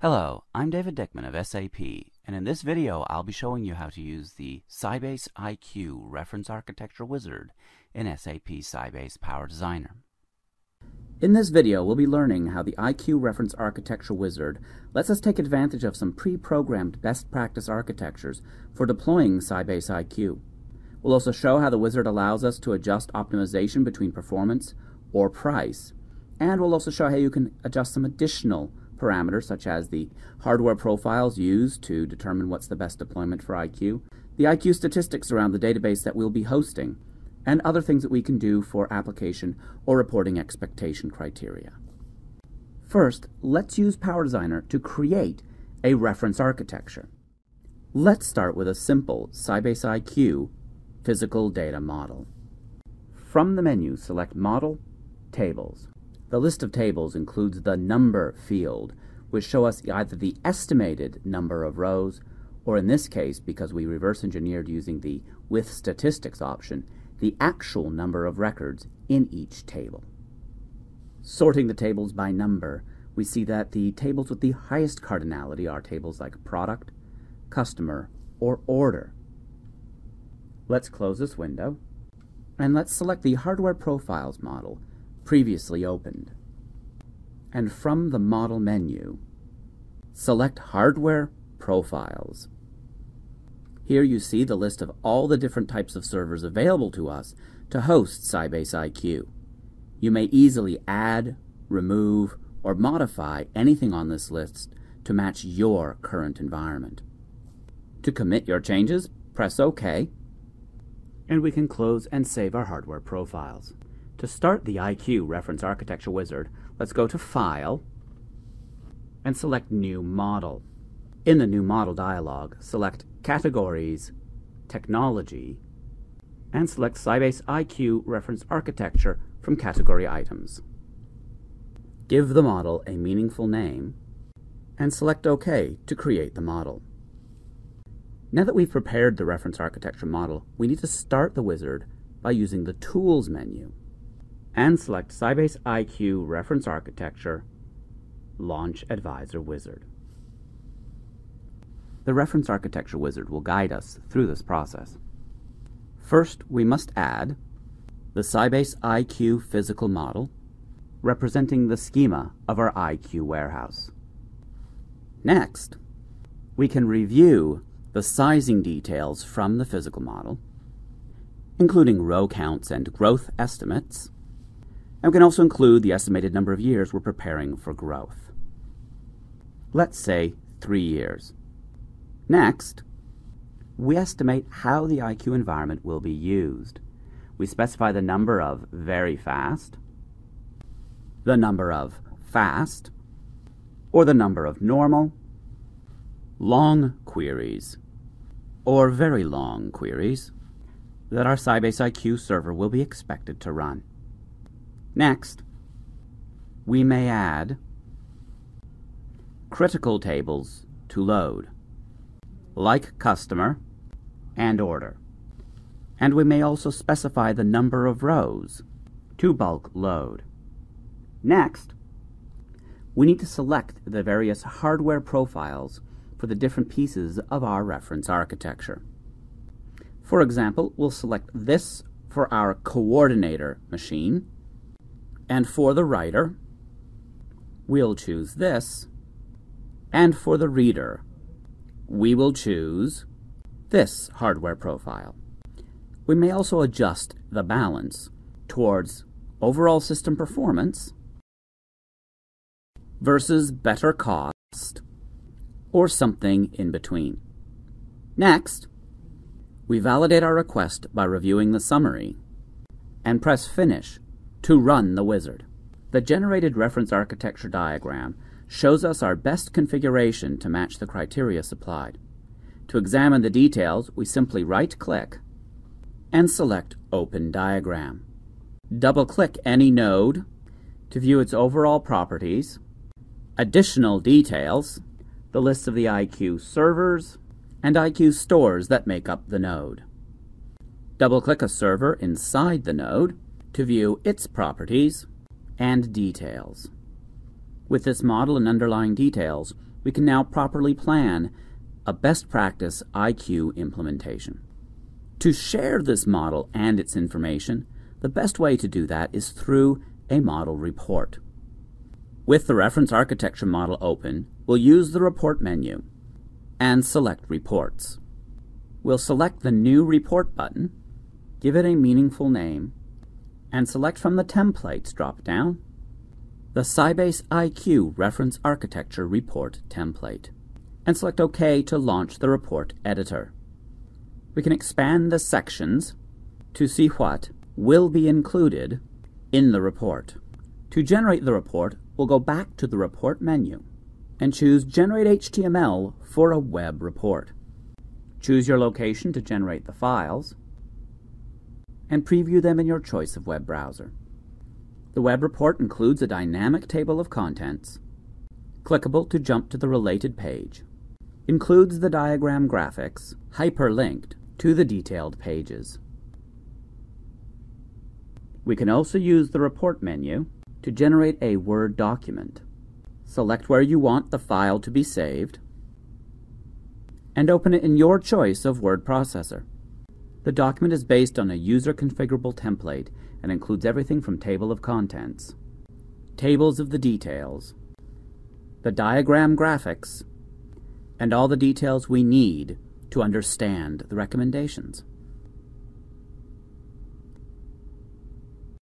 Hello, I'm David Dickman of SAP, and in this video I'll be showing you how to use the Sybase IQ Reference Architecture Wizard in SAP Sybase PowerDesigner. In this video we'll be learning how the IQ Reference Architecture Wizard lets us take advantage of some pre-programmed best practice architectures for deploying Sybase IQ. We'll also show how the wizard allows us to adjust optimization between performance or price, and we'll also show how you can adjust some additional parameters such as the hardware profiles used to determine what's the best deployment for IQ, the IQ statistics around the database that we'll be hosting, and other things that we can do for application or reporting expectation criteria. First, let's use PowerDesigner to create a reference architecture. Let's start with a simple Sybase IQ physical data model. From the menu, select Model, Tables. The list of tables includes the number field, which show us either the estimated number of rows, or in this case, because we reverse engineered using the with statistics option, the actual number of records in each table. Sorting the tables by number, we see that the tables with the highest cardinality are tables like product, customer, or order. Let's close this window, and let's select the hardware profiles model previously opened. And from the model menu, select Hardware Profiles. Here you see the list of all the different types of servers available to us to host Sybase IQ. You may easily add, remove, or modify anything on this list to match your current environment. To commit your changes, press OK, and we can close and save our hardware profiles. To start the IQ Reference Architecture Wizard, let's go to File and select New Model. In the New Model dialog, select Categories, Technology, and select Sybase IQ Reference Architecture from Category Items. Give the model a meaningful name and select OK to create the model. Now that we've prepared the reference architecture model, we need to start the wizard by using the Tools menu and select Sybase IQ Reference Architecture Launch Advisor Wizard. The Reference Architecture Wizard will guide us through this process. First, we must add the Sybase IQ physical model representing the schema of our IQ warehouse. Next, we can review the sizing details from the physical model, including row counts and growth estimates, and we can also include the estimated number of years we're preparing for growth. Let's say 3 years. Next, we estimate how the IQ environment will be used. We specify the number of very fast, the number of fast, or the number of normal, long queries, or very long queries that our Sybase IQ server will be expected to run. Next, we may add critical tables to load, like customer and order. And we may also specify the number of rows to bulk load. Next, we need to select the various hardware profiles for the different pieces of our reference architecture. For example, we'll select this for our coordinator machine, and for the writer, we'll choose this, and for the reader, we will choose this hardware profile. We may also adjust the balance towards overall system performance versus better cost, or something in between. Next, we validate our request by reviewing the summary and press Finish to run the wizard. The generated reference architecture diagram shows us our best configuration to match the criteria supplied. To examine the details, we simply right-click and select Open Diagram. Double-click any node to view its overall properties, additional details, the list of the IQ servers, and IQ stores that make up the node. Double-click a server inside the node to view its properties and details. With this model and underlying details, we can now properly plan a best practice IQ implementation. To share this model and its information, the best way to do that is through a model report. With the reference architecture model open, we'll use the report menu and select Reports. We'll select the New Report button, give it a meaningful name, and select from the Templates drop-down the Sybase IQ Reference Architecture Report template, and select OK to launch the report editor. We can expand the sections to see what will be included in the report. To generate the report, we'll go back to the Report menu and choose Generate HTML for a web report. Choose your location to generate the files and preview them in your choice of web browser. The web report includes a dynamic table of contents, clickable to jump to the related page, includes the diagram graphics, hyperlinked to the detailed pages. We can also use the Report menu to generate a Word document. Select where you want the file to be saved and open it in your choice of word processor. The document is based on a user-configurable template and includes everything from table of contents, tables of the details, the diagram graphics, and all the details we need to understand the recommendations.